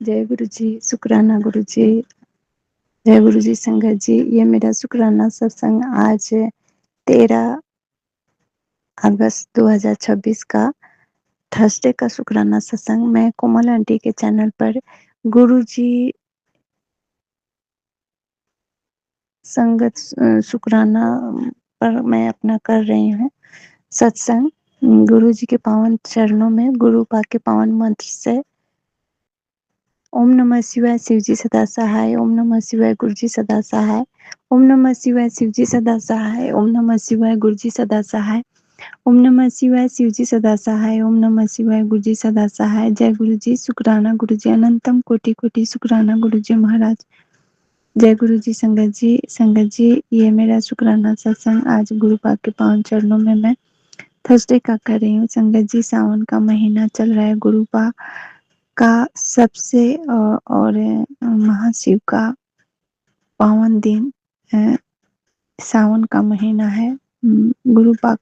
जय गुरु जी, शुक्राना गुरु जी, जय गुरु जी। संगत जी, ये मेरा शुक्राना सत्संग आज 13 अगस्त 2026 का थर्सडे का शुक्राना सत्संग मैं कोमल आंटी के चैनल पर गुरु जी संगत शुक्राना पर मैं अपना कर रही हूँ सत्संग। गुरु जी के पावन चरणों में गुरु पाक के पावन मंत्र से ओम नमः शिवाय, शिव जी सदा सहाय। ओम नमः शिवाय, गुरु जी सदा सहाय। ओम नमः शिवाय, शिव जी सदा सहाय। ओम नमः शिवाय, गुरु जी सदा सहाय। ओम नमः शिवाय, शिव जी सदा सहाय। ओम नमः शिवाय, गुरु जी सदा सहाय। जय गुरु जी, शुक्राना गुरु जी, अनंतम कोटि कोटि शुक्राना गुरु जी महाराज। जय गुरु जी। संगत जी, ये मेरा शुक्राना सत्संग आज गुरु पाक के पावन चरणों में मैं थर्सडे का कर रही हूँ। संगत जी, सावन का महीना चल रहा है, गुरु पाक का सबसे और महाशिव का पावन दिन सावन का महीना है। गुरु पाक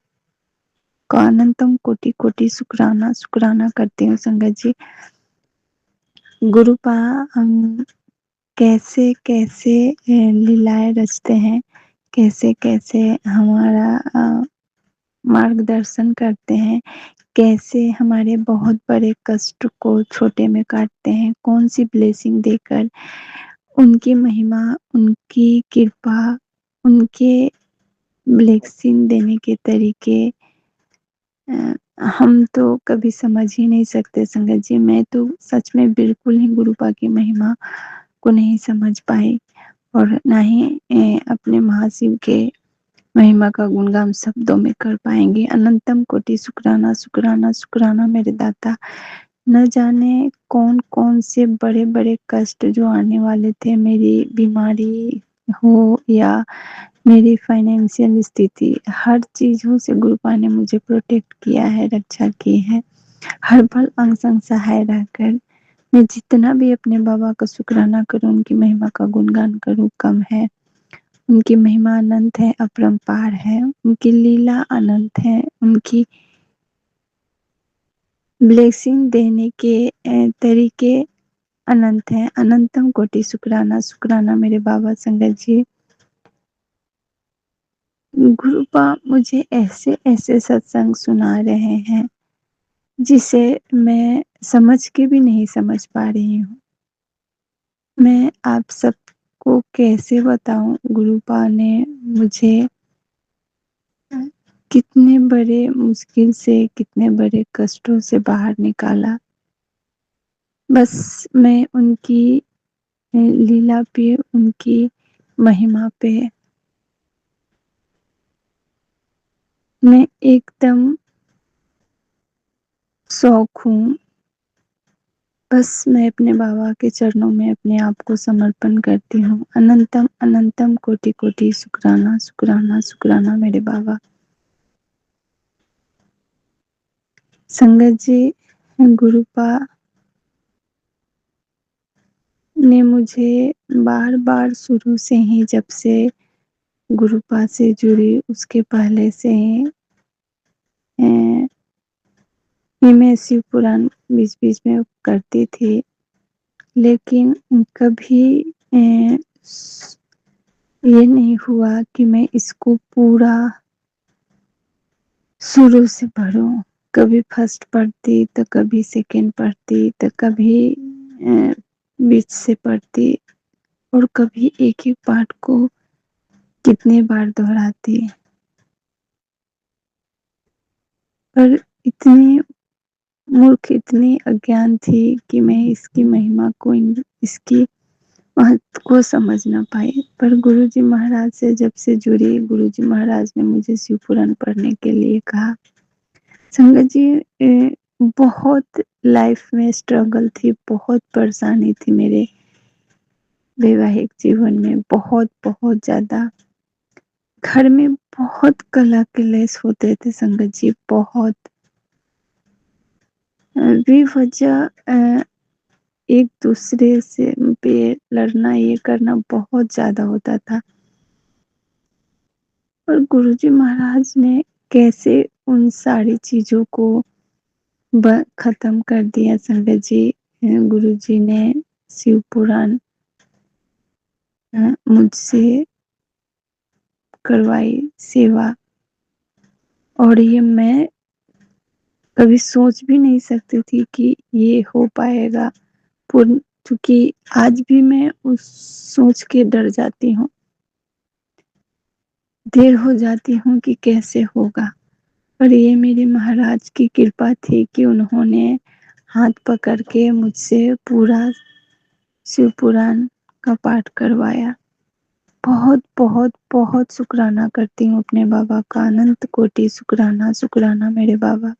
का अनंतम कोटि कोटि शुक्राना करती हूँ। संगत जी, गुरु पाक कैसे कैसे लीलाएं रचते हैं, कैसे कैसे हमारा मार्गदर्शन करते हैं, कैसे हमारे बहुत बड़े कष्ट को छोटे में काटते हैं, कौन सी ब्लेसिंग देकर। उनकी महिमा, उनकी कृपा, उनके ब्लेसिंग देने के तरीके हम तो कभी समझ ही नहीं सकते। संगत जी, मैं तो सच में बिल्कुल ही गुरु पाक की महिमा को नहीं समझ पाई और ना ही अपने महाशिव के महिमा का गुणगान शब्दों में कर पाएंगे। अनंतम कोटि शुक्राना मेरे दाता। न जाने कौन कौन से बड़े बड़े कष्ट जो आने वाले थे, मेरी बीमारी हो या मेरी फाइनेंशियल स्थिति, हर चीजों से गुरु पाक ने मुझे प्रोटेक्ट किया है, रक्षा की है। हर पल अंग संग सहाय रहकर मैं जितना भी अपने बाबा का शुक्राना करूं, उनकी महिमा का गुणगान करूं, कम है। उनकी महिमा अनंत है, अपरंपार है, उनकी लीला अनंत है, उनकी ब्लेसिंग देने के तरीके अनंत है। अनंतम कोटि शुक्राना मेरे बाबा। संगत जी, गुरु पाक मुझे ऐसे ऐसे सत्संग सुना रहे हैं जिसे मैं समझ के भी नहीं समझ पा रही हूँ। मैं आप सबको कैसे बताऊं, गुरु पाक ने मुझे कितने बड़े मुश्किल से, कितने बड़े कष्टों से बाहर निकाला। बस मैं उनकी लीला पे, उनकी महिमा पे मैं एकदम शौक हूँ। बस मैं अपने बाबा के चरणों में अपने आप को समर्पण करती हूँ। अनंतम अनंतम कोटि कोटि शुक्राना मेरे बाबा। संगत जी, गुरु पाक ने मुझे बार बार शुरू से ही, जब से गुरु पाक से जुड़ी उसके पहले से ही मैं शिव पुराण बीच बीच में करती थी, लेकिन कभी ये नहीं हुआ कि मैं इसको पूरा शुरू से पढूं। कभी फर्स्ट पढ़ती तो कभी सेकंड पढ़ती तो कभी बीच से पढ़ती और कभी एक एक पाठ को कितने बार दोहराती। पर इतनी मूर्ख, इतनी अज्ञान थी कि मैं इसकी महिमा को, इसकी महत्व को समझ ना पाई। पर गुरुजी महाराज से जब से जुड़ी, गुरुजी महाराज ने मुझे शिव पुराण पढ़ने के लिए कहा। संगत जी, बहुत लाइफ में स्ट्रगल थी, बहुत परेशानी थी मेरे वैवाहिक जीवन में, बहुत बहुत ज्यादा। घर में बहुत कलह क्लेश होते थे संगत जी, बहुत बेवजह एक दूसरे से पे लड़ना, ये करना बहुत ज्यादा होता था। और गुरुजी महाराज ने कैसे उन सारी चीजों को खत्म कर दिया संगत जी। गुरु जी ने शिव पुराण मुझसे करवाई सेवा, और ये मैं कभी सोच भी नहीं सकती थी कि ये हो पाएगा पूर्ण, क्योंकि आज भी मैं उस सोच के डर जाती हूँ, देर हो जाती हूँ कि कैसे होगा। पर ये मेरे महाराज की कृपा थी कि उन्होंने हाथ पकड़ के मुझसे पूरा शिव पुराण का पाठ करवाया। बहुत बहुत बहुत शुक्राना करती हूँ अपने बाबा का, अनंत कोटि शुक्राना, शुक्राना मेरे बाबा।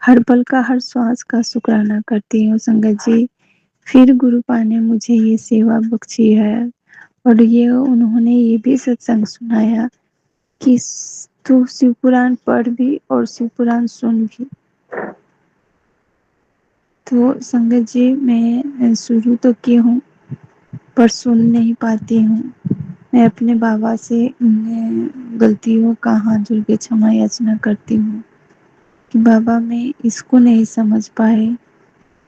हर पल का, हर श्वास का शुक्राना करती हूँ संगत जी। फिर गुरुपा ने मुझे ये सेवा बख्शी है, और ये उन्होंने ये भी सत्संग सुनाया कि तू शिव पुराण पढ़ भी और शिव पुराण सुन भी। तो संगत जी, मैं शुरू तो की हूँ पर सुन नहीं पाती हूँ। मैं अपने बाबा से गलतियों का हाथ जोड़ के क्षमा याचना करती हूँ कि बाबा मैं इसको नहीं समझ पाए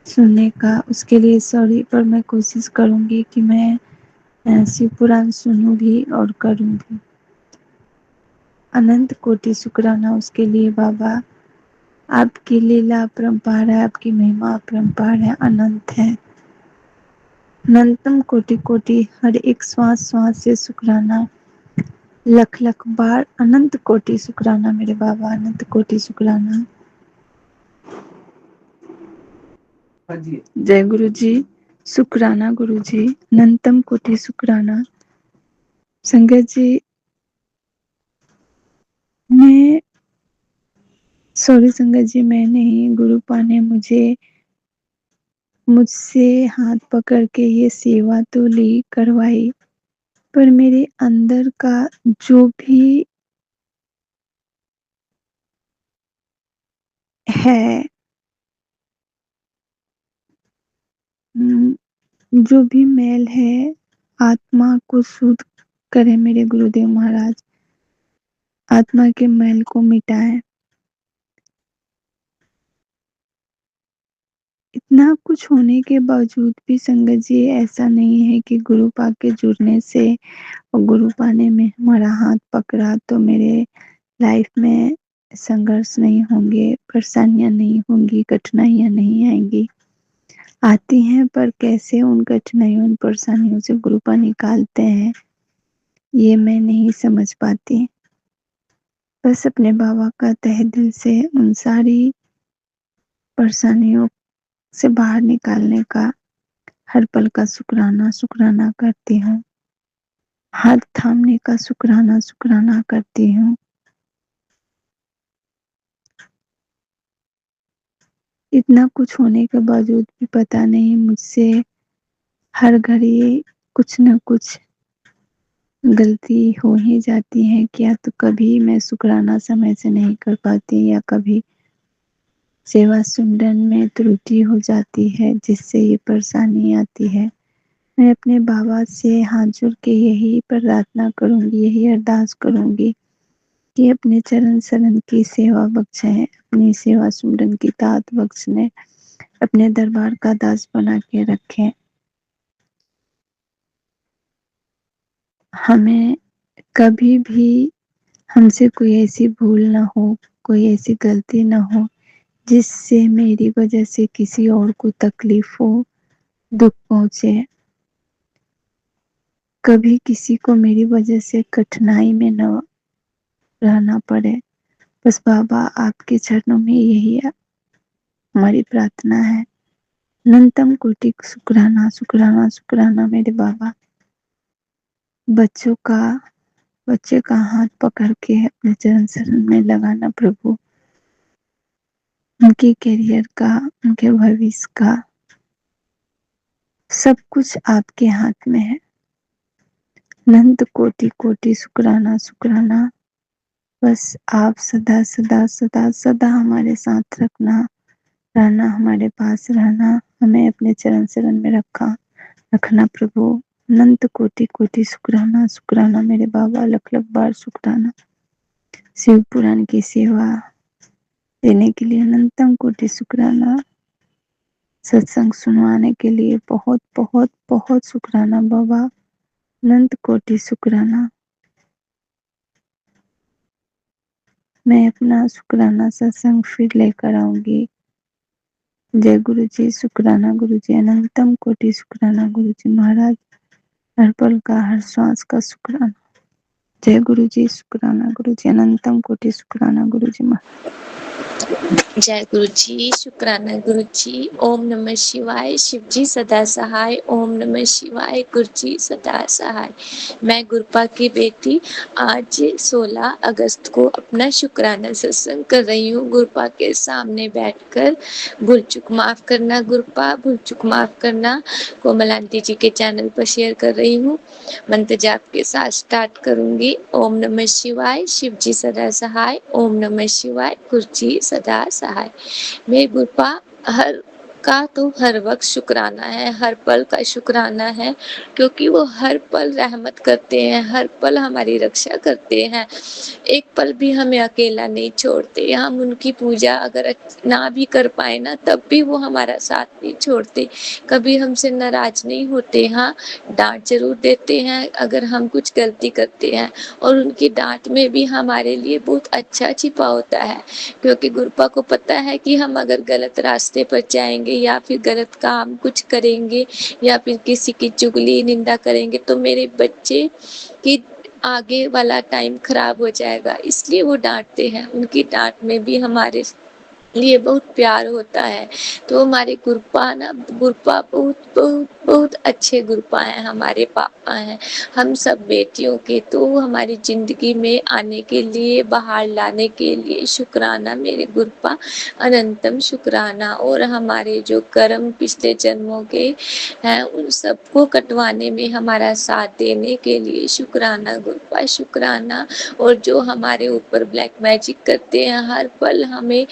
सुनने का, उसके लिए सॉरी। पर मैं कोशिश करूँगी कि मैं शिव पुराण सुनूँ भी और करूँ भी। अनंत कोटि शुक्राना उसके लिए बाबा। आपकी लीला अपरंपार है, आपकी महिमा अपरंपार है, अनंत है। अनंतम कोटि कोटि, हर एक श्वास श्वास से शुक्राना, लख लख बार अनंत कोटि शुक्राना मेरे बाबा, अनंत कोटि शुक्राना। जय गुरु जी, शुक्राना गुरु जी, अनंतम कोटि शुक्राना। संगत जी, मैं सॉरी संगत जी, मैं नहीं, गुरुपा ने मुझसे हाथ पकड़ के ये सेवा तो ली, करवाई, पर मेरे अंदर का जो भी है, जो भी मैल है, आत्मा को शुद्ध करे मेरे गुरुदेव महाराज, आत्मा के मैल को मिटाए। इतना कुछ होने के बावजूद भी संगत जी, ऐसा नहीं है कि गुरुपा के जुड़ने से और गुरुपा ने में हमारा हाथ पकड़ा तो मेरे लाइफ में संघर्ष नहीं होंगे, परेशानियां नहीं होंगी, कठिनाइयां नहीं आएंगी। आती हैं, पर कैसे उन कठिनाइयों, उन परेशानियों से गुरुपा निकालते हैं, ये मैं नहीं समझ पाती। बस अपने बाबा का तहे दिल से उन सारी परेशानियों से बाहर निकालने का हर पल का शुक्राना शुक्राना करती हूँ। हाथ थामने का शुक्राना शुक्राना करती हूँ। इतना कुछ होने के बावजूद भी पता नहीं मुझसे हर घड़ी कुछ न कुछ गलती हो ही जाती है। क्या तो कभी मैं शुक्राना समय से नहीं कर पाती, या कभी सेवा सुमरन में त्रुटि हो जाती है, जिससे ये परेशानी आती है। मैं अपने बाबा से हाथ जोड़ के यही प्रार्थना करूंगी, यही अरदास करूंगी कि अपने चरण शरण की सेवा बख्शें, अपनी सेवा सुमरन की दात बख्शने, अपने दरबार का दास बना के रखें। हमें कभी भी हमसे कोई ऐसी भूल ना हो, कोई ऐसी गलती ना हो जिससे मेरी वजह से किसी और को तकलीफ हो, दुख पहुंचे। कभी किसी को मेरी वजह से कठिनाई में न रहना पड़े। बस बाबा आपके चरणों में यही हमारी प्रार्थना है। अनंतम कोटि शुक्राना शुक्राना शुक्राना मेरे बाबा। बच्चे का हाथ पकड़ के अपने चरण शरण में लगाना प्रभु। उनके करियर का, उनके भविष्य का सब कुछ आपके हाथ में है। अनंत कोटि कोटि शुक्राना शुक्राना। बस आप सदा सदा सदा सदा हमारे साथ रहना, हमारे पास रहना, हमें अपने चरण शरण में रखना प्रभु। अनंत कोटि कोटि शुक्राना शुक्राना मेरे बाबा, लख लख बार शुक्राना। शिव पुराण की सेवा देने के लिए अनंतम कोटि शुक्राना। सत्संग सुनवाने के लिए बहुत बहुत बहुत शुक्राना बाबा, अनंत कोटि शुक्राना। मैं अपना शुक्राना सत्संग फिर लेकर आऊंगी। जय गुरु जी, शुक्राना गुरु जी, अनंतम कोटि शुक्राना गुरु जी महाराज, हर पल का हर श्वास का शुक्राना। जय गुरु जी, शुक्राना गुरु जी, अनंतम कोटि शुक्राना गुरु जी महाराज। जय गुरु जी, शुक्राना गुरु जी। ओम नमः शिवाय, शिव जी सदा सहाय। ओम नमः शिवाय, गुरु जी सदा सहाय। मैं गुरपा की बेटी आज 16 अगस्त को अपना शुक्राना सत्संग कर रही हूँ गुरपा के सामने बैठकर। भूल चूक माफ करना गुरपा, भूल चूक माफ करना। कोमल आंटी जी के चैनल पर शेयर कर रही हूँ। मंत्र जाप के साथ स्टार्ट करूंगी। ओम नमः शिवाय, शिव जी सदा सहाय। ओम नमः शिवाय, गुरु जी सदा सहाय। मेरे गुरपा हर का तो हर वक्त शुक्राना है, हर पल का शुक्राना है, क्योंकि वो हर पल रहमत करते हैं, हर पल हमारी रक्षा करते हैं, एक पल भी हमें अकेला नहीं छोड़ते। हम उनकी पूजा अगर ना भी कर पाए ना, तब भी वो हमारा साथ नहीं छोड़ते, कभी हमसे नाराज नहीं होते। हाँ, डांट जरूर देते हैं अगर हम कुछ गलती करते हैं, और उनकी डांट में भी हमारे लिए बहुत अच्छा छिपा होता है, क्योंकि गुरपा को पता है कि हम अगर गलत रास्ते पर जाएंगे या फिर गलत काम कुछ करेंगे या फिर किसी की चुगली निंदा करेंगे तो मेरे बच्चे की आगे वाला टाइम खराब हो जाएगा, इसलिए वो डांटते हैं। उनकी डांट में भी हमारे लिए बहुत प्यार होता है। तो हमारे गुरपा ना, गुरपा बहुत बहुत बहुत अच्छे गुरपा हैं, हमारे पापा हैं हम सब बेटियों के। तो हमारी जिंदगी में आने के लिए, बाहर लाने के लिए शुक्राना मेरे गुरपा, अनंतम शुक्राना। और हमारे जो कर्म पिछले जन्मों के हैं उन सबको कटवाने में हमारा साथ देने के लिए शुक्राना गुरपा, शुक्राना। और जो हमारे ऊपर ब्लैक मैजिक करते हैं, हर पल हमें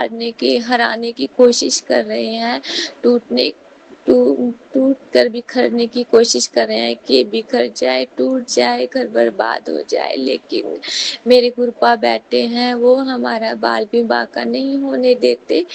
हराने की कोशिश कर रहे हैं, टूट कर बिखरने की कोशिश कर रहे हैं कि बिखर जाए, टूट जाए, घर बर्बाद हो जाए, लेकिन मेरे गुरपा बैठे हैं, वो हमारा बाल भी बांका नहीं होने देते।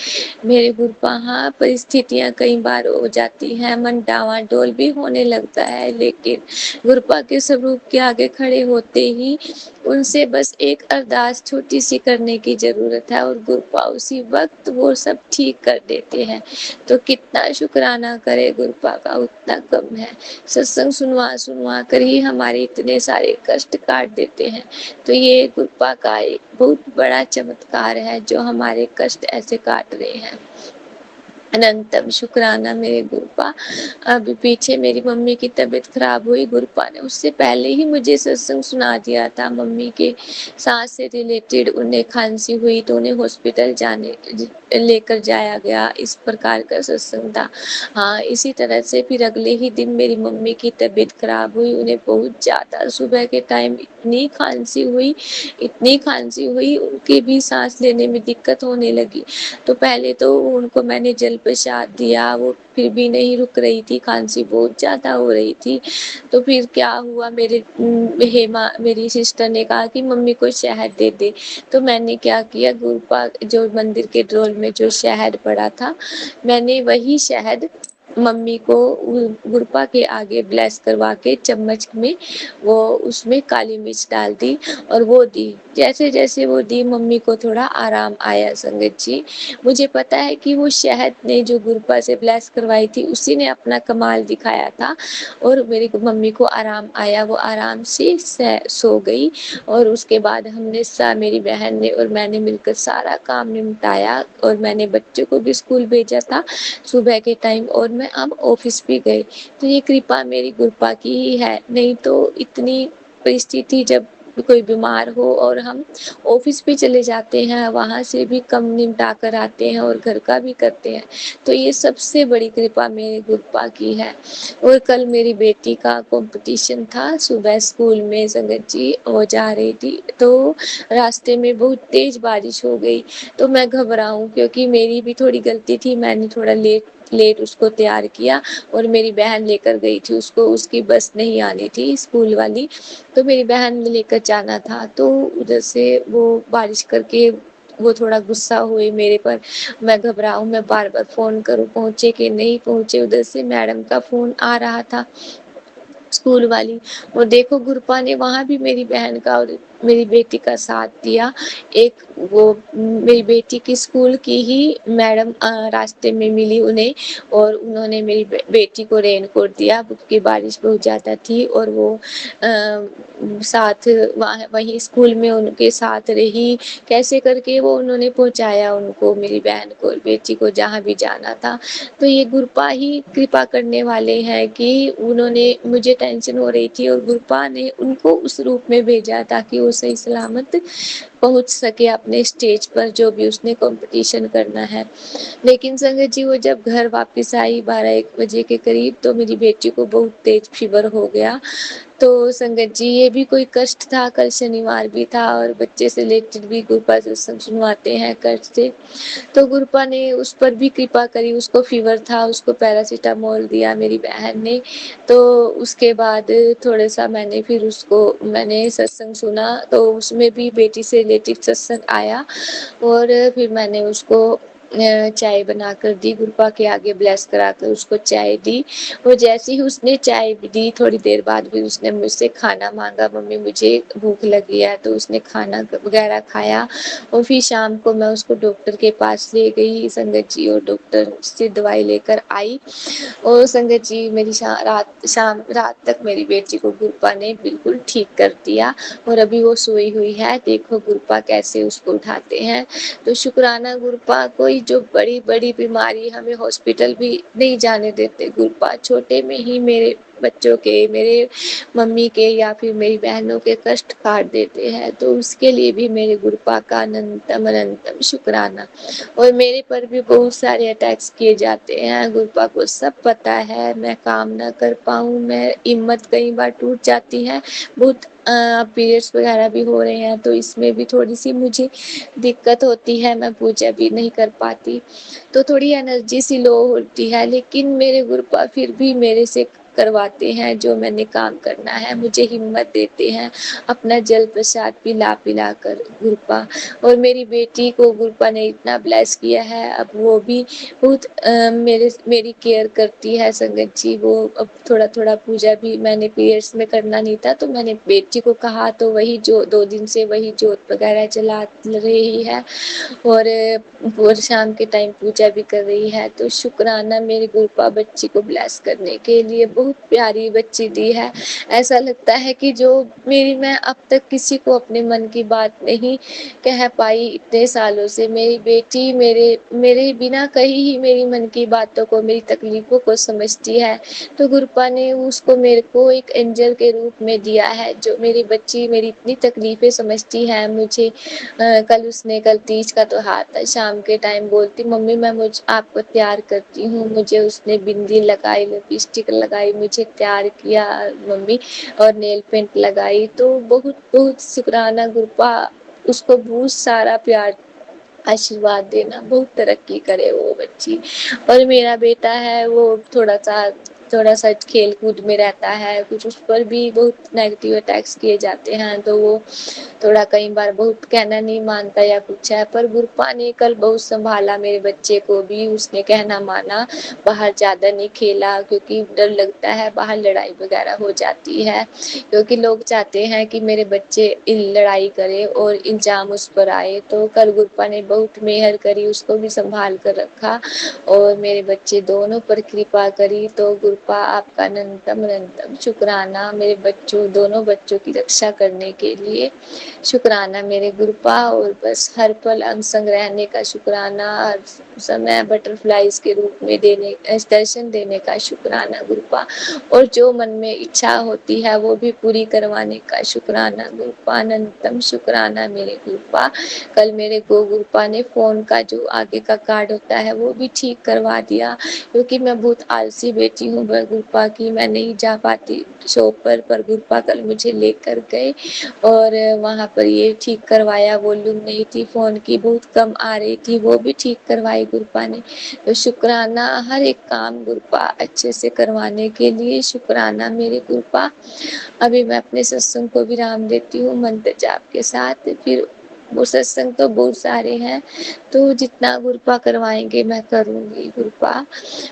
मेरे गुरपा, हाँ, परिस्थितियां कई बार हो जाती हैं, मन डावाडोल भी होने लगता है, लेकिन गुरपा के स्वरूप के आगे खड़े होते ही उनसे बस एक अरदास छोटी सी करने की जरूरत है, और गुरपा उसी वक्त वो सब ठीक कर देते हैं। तो कितना शुक्राना करे गुरपा का उतना कम है। सत्संग सुनवा सुनवा कर ही हमारे इतने सारे कष्ट काट देते हैं। तो ये गुरपा का एक बहुत बड़ा चमत्कार है जो हमारे कष्ट ऐसे काट रहे हैं। अनंतम शुक्राना मेरे गुरपा। अभी पीछे मेरी मम्मी की तबीयत खराब हुई, गुरपा ने उससे पहले ही मुझे सत्संग सुना दिया था। मम्मी के सांस से रिलेटेड उन्हें खांसी हुई तो उन्हें हॉस्पिटल जाने लेकर जाया गया, इस प्रकार का सत्संग था। हाँ, इसी तरह से फिर अगले ही दिन मेरी मम्मी की तबीयत खराब हुई, उन्हें बहुत ज्यादा सुबह के टाइम इतनी खांसी हुई, इतनी खांसी हुई, उनकी भी सांस लेने में दिक्कत होने लगी। तो पहले तो उनको मैंने जल प्रसाद दिया, वो फिर भी नहीं रुक रही थी, खांसी बहुत ज्यादा हो रही थी। तो फिर क्या हुआ, हेमा मेरी सिस्टर ने कहा कि मम्मी को शहद दे दे। तो मैंने क्या किया, गुरपा जो मंदिर के ड्रोल में जो शहद पड़ा था, मैंने वही शहद मम्मी को गुरपा के आगे ब्लेस करवा के चम्मच में वो उसमें काली मिर्च डाल दी और वो दी। जैसे जैसे वो दी, मम्मी को थोड़ा आराम आया। संगत जी, मुझे पता है कि वो शहद ने जो गुरपा से ब्लेस करवाई थी उसी ने अपना कमाल दिखाया था, और मेरी मम्मी को आराम आया, वो आराम से सो गई। और उसके बाद हमने मेरी बहन ने और मैंने मिलकर सारा काम निपटाया, और मैंने बच्चों को भी स्कूल भेजा था सुबह के टाइम, और मैं अब ऑफिस भी गई। तो ये कृपा मेरी गुरपा की ही है, नहीं तो इतनी परिस्थिति जब कोई बीमार हो और हम ऑफिस भी चले जाते हैं, वहां से भी कम निपटा कर आते हैं और घर का भी करते हैं, तो ये सबसे बड़ी कृपा मेरे गुरपा की है। और कल मेरी बेटी का कंपटीशन था सुबह स्कूल में, संगत जी, वो जा रही थी तो रास्ते में बहुत तेज बारिश हो गई। तो मैं घबराऊं, क्योंकि मेरी भी थोड़ी गलती थी, मैंने थोड़ा लेट उसको तैयार किया, और मेरी बहन लेकर गई थी उसको, उसकी बस नहीं आनी थी स्कूल वाली, तो मेरी बहन ने लेकर जाना था। तो उधर से वो बारिश करके وہ تھوڑا غصہ ہوئے میرے پر، میں گھبراؤں، میں بار بار فون کروں پہنچے کہ نہیں پہنچے، ادھر سے میڈم کا فون آ رہا تھا اسکول والی، اور دیکھو گروپا نے وہاں بھی میری بہن کا اور میری بیٹی کا ساتھ دیا۔ ایک وہ میری بیٹی کی اسکول کی ہی میڈم راستے میں ملی انہیں، اور انہوں نے میری بیٹی کو رین کوٹ دیا کیونکہ بارش بہت زیادہ تھی، اور وہ ساتھ وہیں اسکول میں ان کے ساتھ رہی، کیسے کر کے وہ انہوں نے پہنچایا ان کو، میری بہن کو بیٹی کو جہاں بھی جانا تھا۔ تو یہ گروپا ہی کرپا کرنے والے ہیں کہ انہوں نے، مجھے ٹینشن ہو رہی تھی اور گروپا نے ان کو اس روپ میں بھیجا تاکہ وہ صحیح سلامت پہنچ سکے اپنے اسٹیج پر جو بھی اس نے کمپٹیشن کرنا ہے۔ لیکن سنگت جی وہ جب گھر واپس آئی 12-1 بجے کے قریب، تو میری بیٹی کو بہت تیز فیور ہو گیا۔ تو سنگت جی یہ بھی کوئی کشٹ تھا، کل شنیوار بھی تھا اور بچے سے ریلیٹڈ بھی گروپا سنواتے ہیں کشٹ سے، تو گروپا نے اس پر بھی کرپا کری، اس کو فیور تھا، اس کو پیراسیٹامول دیا میری بہن نے۔ تو اس کے بعد تھوڑا سا میں نے ستسنگ سنا، تو اس میں بھی بیٹی سے ریلیٹڈ ستسنگ آیا، اور پھر میں نے اس کو چائے بنا کر دی، گروپا کے آگے بلیس کرا کر اس کو چائے دی، اور جیسے ہی اس نے چائے دی تھوڑی دیر بعد بھی اس نے مجھ سے کھانا مانگا، ممی مجھے بھوک لگی ہے، تو اس نے کھانا وغیرہ کھایا، اور پھر شام کو میں اس کو ڈاکٹر کے پاس لے گئی سنگت جی، اور ڈاکٹر سے دوائی لے کر آئی، اور سنگت جی میری رات تک میری بیٹی کو گروپا نے بالکل ٹھیک کر دیا، اور ابھی وہ سوئی ہوئی ہے، دیکھو گروپا کیسے اس کو اٹھاتے ہیں۔ تو شکرانہ گروپا، کوئی جو بڑی بڑی بیماری ہمیں ہاسپٹل بھی نہیں جانے دیتے، گروپا چھوٹے میں ہی میرے بچوں کے، میرے ممی کے یا پھر میری بہنوں کے کشٹ کاٹ دیتے ہیں، تو اس کے لیے بھی میرے گروپا کا انتم شکرانہ۔ اور میرے پر بھی بہت سارے اٹیکس کیے جاتے ہیں، گروپا کو سب پتا ہے، میں کام نہ کر پاؤں، میں ہمت کئی بار ٹوٹ جاتی ہے، بہت پیریڈس وغیرہ بھی ہو رہے ہیں، تو اس میں بھی تھوڑی سی مجھے دقت ہوتی ہے، میں پوجا بھی نہیں کر پاتی، تو تھوڑی انرجی سی لو ہوتی ہے، لیکن میرے گروپا پھر بھی میرے سے کرواتے ہیں جو میں نے کام کرنا ہے، مجھے ہمت دیتے ہیں اپنا جل پرساد پلا پلا کر گروپا۔ اور میری بیٹی کو گروپا نے اتنا بلیس کیا ہے، اب وہ بھی بہت میری کیئر کرتی ہے سنگت جی، وہ اب تھوڑا تھوڑا پوجا بھی، میں نے پیریڈس میں کرنا نہیں تھا تو میں نے بیٹی کو کہا، تو وہی جو 2 دن سے وہی جوت وغیرہ چلا رہی ہے، اور شام کے ٹائم پوجا بھی کر رہی ہے، تو شکرانہ میری گروپا بچی کو بلیس کرنے کے لیے، بہت پیاری بچی دی ہے، ایسا لگتا ہے کہ جو میں اب تک کسی کو اپنے من کی بات نہیں کہہ پائی اتنے سالوں سے، میری بیٹی میرے بنا کہیں ہی میری من کی باتوں کو، میری تکلیفوں کو سمجھتی ہے، تو گروپا نے اس کو میرے کو ایک اینجل کے روپ میں دیا ہے، جو میری بچی میری اتنی تکلیفیں سمجھتی ہے مجھے۔ کل تیج کا تہوار تھا، شام کے ٹائم بولتی ممی میں آپ کو تیار کرتی ہوں، مجھے اس نے بندی لگائی، لپسٹک لگائی، مجھے تیار کیا ممی، اور نیل پینٹ لگائی، تو بہت بہت شکرانہ گروپا، اس کو بہت سارا پیار آشیرواد دینا، بہت ترقی کرے وہ بچی۔ اور میرا بیٹا ہے وہ تھوڑا سا کھیل کود میں رہتا ہے، کچھ اس پر بھی بہت نیگیٹو اٹیکس کیے جاتے ہیں، تو وہ تھوڑا کئی بار بہت کہنا نہیں مانتا یا کچھ ہے، پر گروپا نے کل بہت سنبھالا میرے بچے کو بھی، اس نے کہنا مانا، باہر زیادہ نہیں کھیلا کیونکہ ڈر لگتا ہے باہر لڑائی وغیرہ ہو جاتی ہے، کیونکہ لوگ چاہتے ہیں کہ میرے بچے لڑائی کرے اور الزام اس پر آئے، تو کل گروپا نے بہت مہر کری، اس کو بھی سنبھال کر رکھا، اور میرے بچے دونوں پر کرپا کری، تو گروپا آپ کا انتم شکرانہ، میرے دونوں بچوں کی رکشا کرنے کے لیے شکرانہ میرے گروپا، اور بس ہر پل انگ سنگ رہنے کا شکرانہ، ہر سمے بٹر فلائز کے روپ میں درشن دینے کا شکرانہ گروپا، اور جو من میں اچھا ہوتی ہے وہ بھی پوری کروانے کا شکرانہ گروپا، انتم شکرانہ میرے گروپا۔ کل میرے گروپا نے فون کا جو آگے کا کارڈ ہوتا ہے وہ بھی ٹھیک کروا دیا، کیونکہ میں بہت آلسی بیٹی ہوں گروپا کی، میں نہیں جا پاتی شاپ پر گروپا کل مجھے لے کر گئے، اور وہاں پر یہ ٹھیک کروایا، ولیوم نہیں تھی فون کی، بہت کم آ رہی تھی، وہ بھی ٹھیک کروائی گروپا نے، تو شکرانہ ہر ایک کام گروپا اچھے سے کروانے کے لیے شکرانہ میرے گروپا۔ ابھی میں اپنے ستسنگ کو ورام دیتی ہوں منتر جاپ کے ساتھ، پھر وہ ستسنگ تو بہت سارے ہیں، تو جتنا گرپا کروائیں گے میں کروں گی۔ گرپا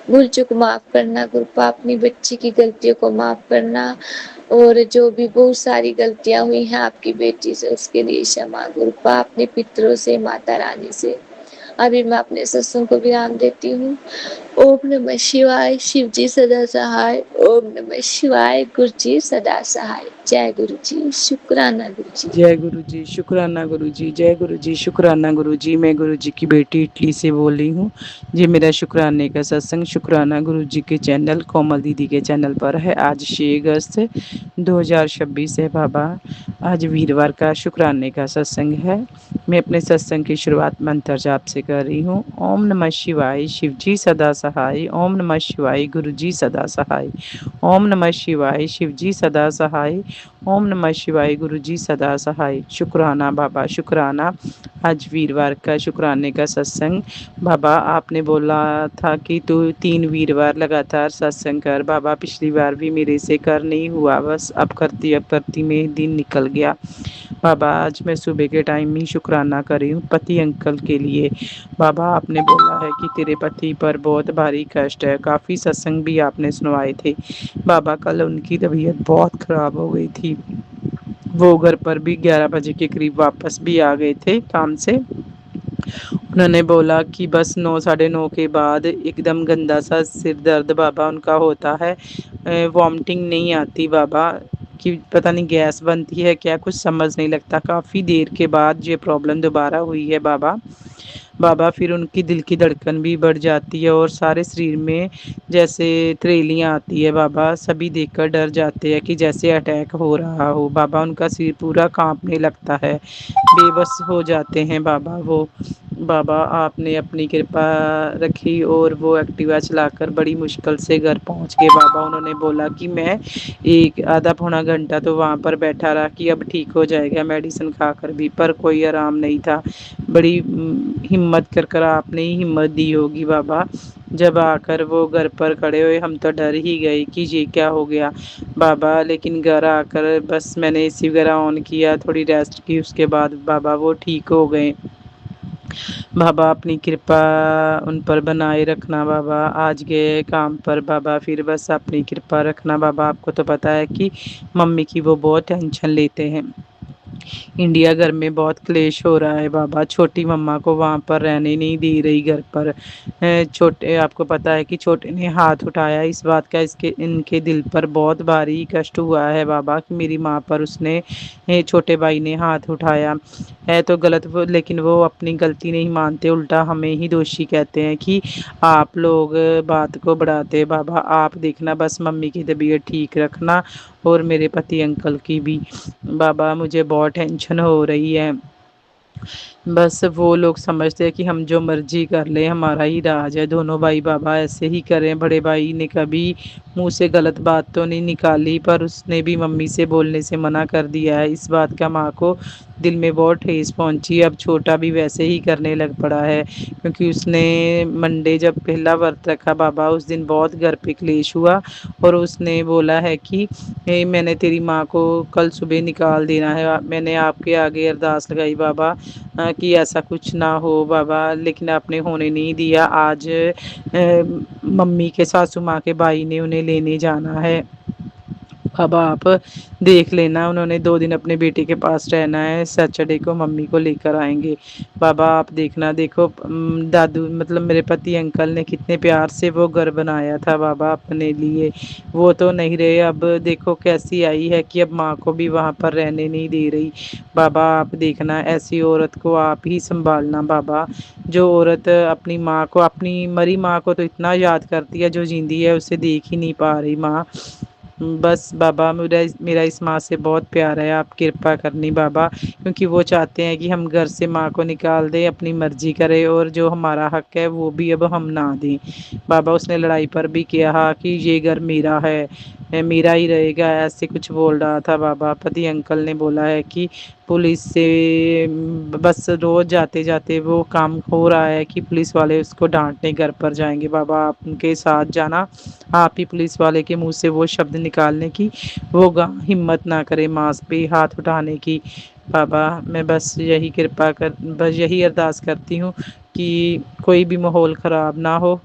بھول چک معاف کرنا، گرپا اپنی بچی کی غلطیوں کو معاف کرنا، اور جو بھی بہت ساری غلطیاں ہوئی ہیں آپ کی بیٹی سے اس کے لیے क्षमा گرپا، اپنے پتروں سے، ماتا رانی سے۔ ابھی میں اپنے ستسنگ کو ورام دیتی ہوں۔ اوم نمः شیوائے، شیو جی سدا سہائے۔ اوم نمः شیوائے، گرو جی سدا سہائے۔ جے گرو جی، شکرانہ گرو جی۔ جے گرو جی، شکرانہ گرو جی، جے گرو جی، شکرانہ گرو جی۔ میں گرو جی کی بیٹی اٹلی سے بول رہی ہوں۔ یہ میرا شکرانے کا ستسنگ شکرانہ گرو جی کے چینل کومل دیدی کے چینل پر ہے۔ آج 6 اگست 2026 ہے بابا، آج ویروار کا شکرانے کا ستسنگ ہے۔ میں اپنے ستسنگ کی شروعات منتر جاپ سے کر رہی ہوں۔ اوم نمः شیوائے، شیو جی سدا سہائے۔ اوم نمः شیوائے، گرو جی سدا سہائے۔ اوم نمः شیوائے، شیو جی سدا سہائے۔ اوم نمः شیوائے، گرو جی سدا سہائے۔ شکرانہ بابا، شکرانہ۔ آج ویروار کا شکرانے کا ستسنگ۔ بابا آپ نے بولا تھا کہ تو 3 ویروار لگاتار ستسنگ کر۔ بابا پچھلی بار بھی میرے سے کر نہیں ہوا، بس اب کرتی میں دن نکل گیا۔ بابا آج میں صبح کے ٹائم ہی شکرانہ کر رہی ہوں پتی انکل کے لیے۔ بابا آپ نے بولا ہے کہ تیرے پتی پر بہت بھاری کشٹ ہے، کافی ستسنگ بھی آپ نے سنوائے تھے۔ بابا کل ان کی طبیعت بہت خراب ہو گئی تھی، وہ گھر پر بھی 11 بجے کے قریب واپس بھی آ گئے تھے کام سے۔ انہوں نے بولا کہ بس 9 ساڑھے 9 کے بعد ایک دم گندا سا سر درد بابا ان کا ہوتا ہے، وامٹنگ نہیں آتی بابا، کہ پتہ نہیں گیس بنتی ہے کیا، کچھ سمجھ نہیں لگتا۔ کافی دیر کے بعد یہ پرابلم دوبارہ ہوئی ہے بابا۔ بابا پھر ان کی دل کی دھڑکن بھی بڑھ جاتی ہے اور سارے شریر میں جیسے تریلیاں آتی ہے بابا، سبھی دیکھ کر ڈر جاتے ہیں کہ جیسے اٹیک ہو رہا ہو بابا، ان کا سر پورا کانپنے لگتا ہے، بے بس ہو جاتے ہیں بابا وہ۔ بابا آپ نے اپنی کرپا رکھی اور وہ ایکٹیوا چلا کر بڑی مشکل سے گھر پہنچ گئے بابا۔ انہوں نے بولا کہ میں ایک آدھا پونا گھنٹہ تو وہاں پر بیٹھا رہا کہ اب ٹھیک ہو جائے گا میڈیسن کھا کر بھی، پر کوئی آرام نہیں تھا۔ بڑی ہمت کر آپ نے ہی ہمت دی ہوگی بابا، جب آ کر وہ گھر پر کھڑے ہوئے ہم تو ڈر ہی گئے کہ یہ کیا ہو گیا بابا، لیکن گھر آ کر بس میں نے اے سی وغیرہ آن کیا، تھوڑی ریسٹ کی، اس کے بعد بابا وہ ٹھیک ہو گئے۔ بابا اپنی کرپا ان پر بنائے رکھنا بابا، آج گئے کام پر بابا، پھر بس اپنی کرپا رکھنا بابا۔ آپ کو تو پتہ ہے کہ ممی کی وہ بہت ٹینشن لیتے ہیں، انڈیا گھر میں بہت کلیش ہو رہا ہے بابا، چھوٹی مما کو وہاں پر رہنے نہیں دی رہی گھر پر۔ چھوٹے آپ کو پتہ ہے کہ چھوٹے نے ہاتھ اٹھایا، اس بات کا ان کے دل پر بہت بھاری کشٹ ہوا ہے بابا کہ میری ماں پر اس نے چھوٹے بھائی نے ہاتھ اٹھایا ہے تو غلط، لیکن وہ اپنی غلطی نہیں مانتے، الٹا ہمیں ہی دوشی کہتے ہیں کہ آپ لوگ بات کو بڑھاتے۔ بابا آپ دیکھنا بس ممی کی طبیعت ٹھیک رکھنا اور میرے پتی انکل کی بھی بابا، مجھے بہت ٹینشن ہو رہی ہے۔ بس وہ لوگ سمجھتے ہیں کہ ہم جو مرضی کر لیں ہمارا ہی راج ہے، دونوں بھائی بابا ایسے ہی کریں۔ بڑے بھائی نے کبھی منہ سے غلط بات تو نہیں نکالی، پر اس نے بھی ممی سے بولنے سے منع کر دیا ہے، اس بات کا ماں کو دل میں بہت ٹھیس پہنچی۔ اب چھوٹا بھی ویسے ہی کرنے لگ پڑا ہے، کیونکہ اس نے منڈے جب پہلا ورت رکھا بابا اس دن بہت گھر پہ کلیش ہوا، اور اس نے بولا ہے کہ میں نے تیری ماں کو کل صبح نکال دینا ہے۔ میں نے آپ کے آگے ارداس لگائی بابا کہ ایسا کچھ نہ ہو بابا، لیکن آپ نے ہونے نہیں دیا۔ آج ممی کے ساسو ماں کے بھائی نے انہیں لینے جانا ہے بابا، آپ دیکھ لینا، انہوں نے 2 دن اپنے بیٹے کے پاس رہنا ہے، سیٹرڈے کو ممی کو لے کر آئیں گے بابا۔ آپ دیکھنا، دیکھو دادو مطلب میرے پتی انکل نے کتنے پیار سے وہ گھر بنایا تھا بابا اپنے لیے، وہ تو نہیں رہے، اب دیکھو کیسی آئی ہے کہ اب ماں کو بھی وہاں پر رہنے نہیں دے رہی بابا۔ آپ دیکھنا ایسی عورت کو آپ ہی سنبھالنا بابا، جو عورت اپنی ماں کو، اپنی مری ماں کو تو اتنا یاد کرتی ہے، جو زندی ہے اسے دیکھ ہی نہیں پا رہی ماں۔ بس بابا میرا اس ماں سے بہت پیار ہے، آپ کرپا کرنی بابا، کیونکہ وہ چاہتے ہیں کہ ہم گھر سے ماں کو نکال دیں، اپنی مرضی کرے، اور جو ہمارا حق ہے وہ بھی اب ہم نہ دیں بابا۔ اس نے لڑائی پر بھی کیا کہ یہ گھر میرا ہے، میرا ہی رہے گا، ایسے کچھ بول رہا تھا بابا۔ پتی انکل نے بولا ہے کہ پولیس سے بس روز جاتے جاتے وہ کام ہو رہا ہے کہ پولیس والے اس کو ڈانٹنے گھر پر جائیں گے بابا، آپ ان کے ساتھ جانا، آپ ہی پولیس والے کے منہ سے وہ شبد نکالنے کی، وہ ہمت نہ کرے ماں پہ ہاتھ اٹھانے کی बाबा मैं बस यही अरदास करती हूँ कि कोई भी माहौल ख़राब ना हो।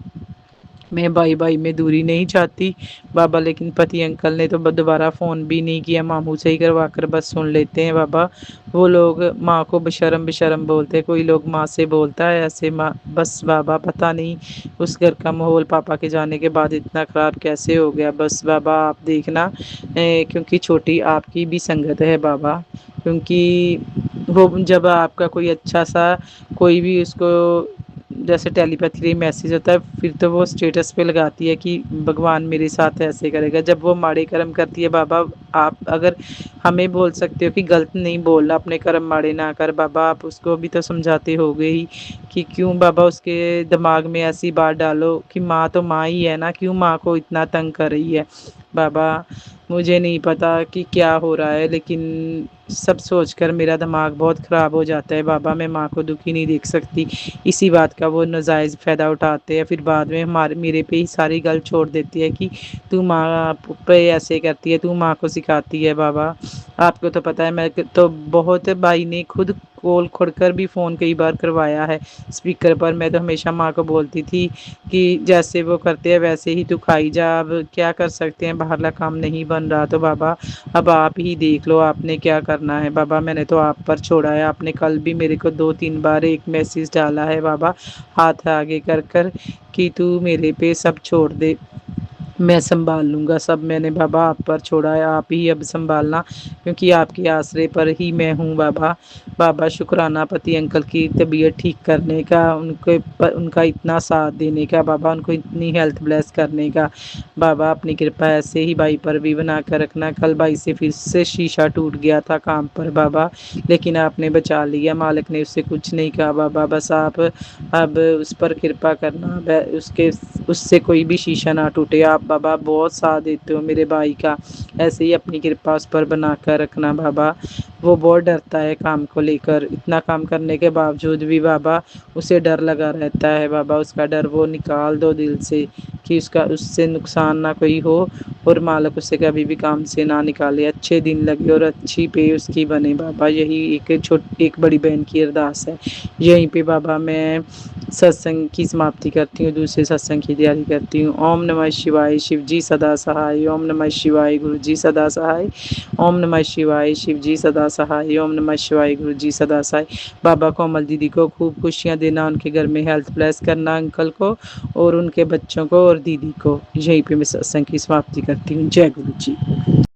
मैं भाई भाई में दूरी नहीं चाहती बाबा, लेकिन पति अंकल ने तो दोबारा फ़ोन भी नहीं किया, मामू से ही करवा कर बस सुन लेते हैं बाबा। वो लोग माँ को बेशर्म बेशर्म बोलते हैं, कोई लोग माँ से बोलता है ऐसे माँ, बस बाबा पता नहीं उस घर का माहौल पापा के जाने के बाद इतना ख़राब कैसे हो गया। बस बाबा आप देखना, क्योंकि छोटी आपकी भी संगत है बाबा, क्योंकि वो जब आपका कोई अच्छा सा कोई भी उसको जैसे टेलीपैथी मैसेज होता है, फिर तो वो स्टेटस पे लगाती है कि भगवान मेरे साथ ऐसे करेगा। जब वो माड़े कर्म करती है बाबा, आप अगर हमें बोल सकते हो कि गलत नहीं बोलना, अपने कर्म माड़े ना कर बाबा, आप उसको भी तो समझाते होगे ही कि क्यों बाबा उसके दिमाग में ऐसी बात डालो कि माँ तो माँ ही है ना, क्यों माँ को इतना तंग कर रही है बाबा। मुझे नहीं पता कि क्या हो रहा है, लेकिन सब सोचकर मेरा दिमाग बहुत ख़राब हो जाता है बाबा। मैं माँ को दुखी नहीं देख सकती, इसी बात का वो नाजायज़ फ़ायदा उठाते हैं, फिर बाद में मेरे पे ही सारी गल छोड़ देती है कि तू माँ पे ऐसे करती है, तू माँ को सिखाती है बाबा। आपको तो पता है, मैं तो बहुत भाई ने खुद कॉल खोलकर भी फ़ोन कई बार करवाया है स्पीकर पर। मैं तो हमेशा माँ को बोलती थी कि जैसे वो करते हैं वैसे ही तू खाई जा, अब क्या कर सकते हैं, बाहरला काम नहीं बन रहा तो बाबा अब आप ही देख लो आपने क्या करना है बाबा। मैंने तो आप पर छोड़ा है, आपने कल भी मेरे को 2-3 बार एक मैसेज डाला है बाबा, हाथ आगे कर कर कि तू मेरे पे सब छोड़ दे, मैं संभाल लूँगा सब। मैंने बाबा आप पर छोड़ा है, आप ही अब संभालना, क्योंकि आपके आसरे पर ही मैं हूँ बाबा। बाबा शुक्राना पति अंकल की तबीयत ठीक करने का, उनका इतना साथ देने का बाबा, उनको इतनी हेल्थ ब्लेस करने का बाबा। अपनी कृपा ऐसे ही भाई पर भी बना कर रखना। कल भाई से फिर से शीशा टूट गया था काम पर बाबा, लेकिन आपने बचा लिया, मालिक ने उससे कुछ नहीं कहा बाबा। बस आप अब उस पर कृपा करना, उससे कोई भी शीशा ना टूटे। आप बाबा बहुत साथ देते हो मेरे भाई का, ऐसे ही अपनी कृपा उस पर बना कर रखना बाबा। वो बहुत डरता है काम को लेकर, इतना काम करने के बावजूद भी बाबा उसे डर लगा रहता है बाबा। उसका डर वो निकाल दो दिल से कि उससे नुकसान ना कोई हो, और मालिक उसे कभी भी काम से ना निकाले, अच्छे दिन लगे और अच्छी पे उसकी बने बाबा। यही एक बड़ी बहन की अरदास है। यहीं पे बाबा मैं सत्संग की समाप्ति करती हूँ, दूसरे सत्संग की तैयारी करती हूँ। ओम नमः शिवाय, शिव जी सदा सहाय। ओम नमः शिवाय, गुरु जी सदा सहाय। ओम नमः शिवाय, शिव जी सदा सहाय। ओम नमः शिवाय, गुरु जी सदा सहाय। बाबा कोमल दीदी को खूब खुशियाँ देना, उनके घर में हेल्थ ब्लेस करना, अंकल को और उनके बच्चों को और दीदी को। यहीं पे मैं सत्संग की समाप्ति करती हूँ। जय गुरु जी।